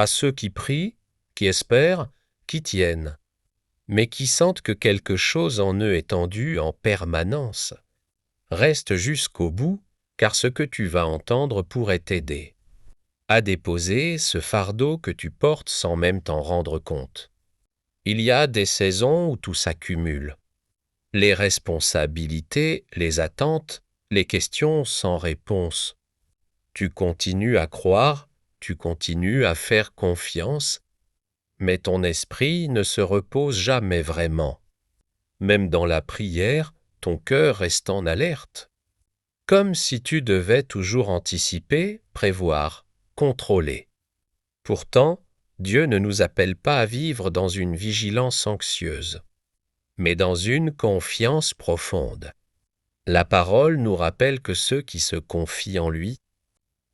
à ceux qui prient, qui espèrent, qui tiennent, mais qui sentent que quelque chose en eux est tendu en permanence. Reste jusqu'au bout, car ce que tu vas entendre pourrait t'aider à déposer ce fardeau que tu portes sans même t'en rendre compte. Il y a des saisons où tout s'accumule. Les responsabilités, les attentes, les questions sans réponse. Tu continues à croire, tu continues à faire confiance, mais ton esprit ne se repose jamais vraiment. Même dans la prière, ton cœur reste en alerte, comme si tu devais toujours anticiper, prévoir, contrôler. Pourtant, Dieu ne nous appelle pas à vivre dans une vigilance anxieuse, mais dans une confiance profonde. La parole nous rappelle que ceux qui se confient en lui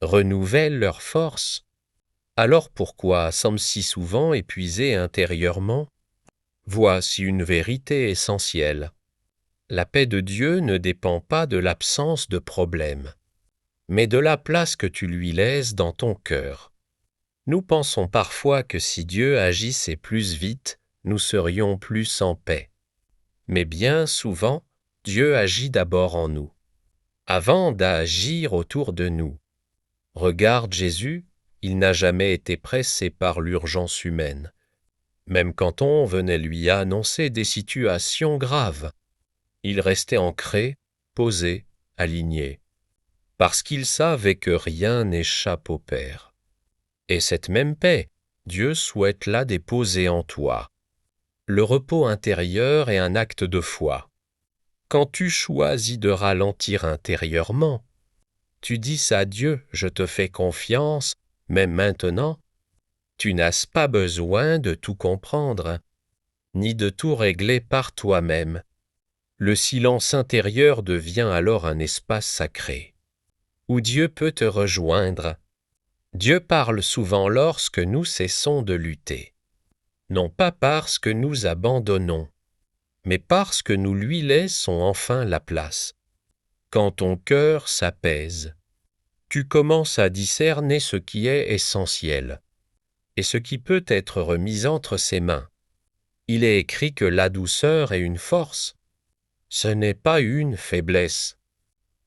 renouvellent leur force. Alors pourquoi sommes si souvent épuisés intérieurement? Voici une vérité essentielle. La paix de Dieu ne dépend pas de l'absence de problèmes, mais de la place que tu lui laisses dans ton cœur. Nous pensons parfois que si Dieu agissait plus vite, nous serions plus en paix. Mais bien souvent, Dieu agit d'abord en nous, avant d'agir autour de nous. Regarde Jésus, il n'a jamais été pressé par l'urgence humaine. Même quand on venait lui annoncer des situations graves, il restait ancré, posé, aligné, parce qu'il savait que rien n'échappe au Père. Et cette même paix, Dieu souhaite la déposer en toi. Le repos intérieur est un acte de foi. Quand tu choisis de ralentir intérieurement, tu dis à Dieu, je te fais confiance, mais maintenant, tu n'as pas besoin de tout comprendre, ni de tout régler par toi-même. Le silence intérieur devient alors un espace sacré, où Dieu peut te rejoindre. Dieu parle souvent lorsque nous cessons de lutter, non pas parce que nous abandonnons, mais parce que nous lui laissons enfin la place. Quand ton cœur s'apaise, tu commences à discerner ce qui est essentiel et ce qui peut être remis entre ses mains. Il est écrit que la douceur est une force. Ce n'est pas une faiblesse,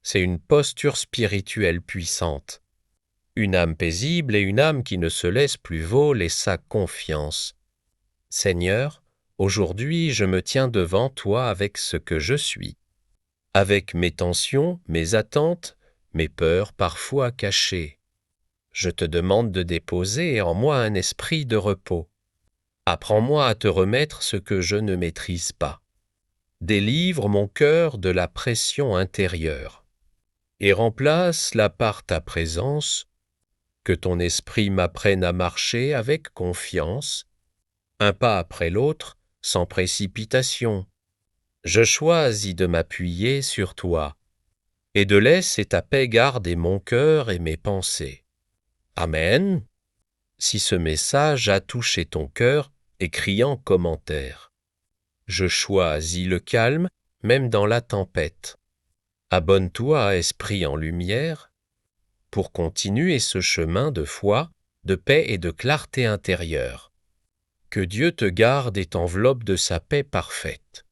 c'est une posture spirituelle puissante. Une âme paisible et une âme qui ne se laisse plus voler sa confiance. Seigneur, aujourd'hui je me tiens devant toi avec ce que je suis, avec mes tensions, mes attentes, mes peurs parfois cachées. Je te demande de déposer en moi un esprit de repos. Apprends-moi à te remettre ce que je ne maîtrise pas. Délivre mon cœur de la pression intérieure et remplace-la par ta présence. Que ton esprit m'apprenne à marcher avec confiance, un pas après l'autre, sans précipitation. Je choisis de m'appuyer sur toi et de laisser ta paix garder mon cœur et mes pensées. Amen. Si ce message a touché ton cœur, écris en commentaire. Je choisis le calme, même dans la tempête. Abonne-toi à Esprit en Lumière pour continuer ce chemin de foi, de paix et de clarté intérieure. Que Dieu te garde et t'enveloppe de sa paix parfaite.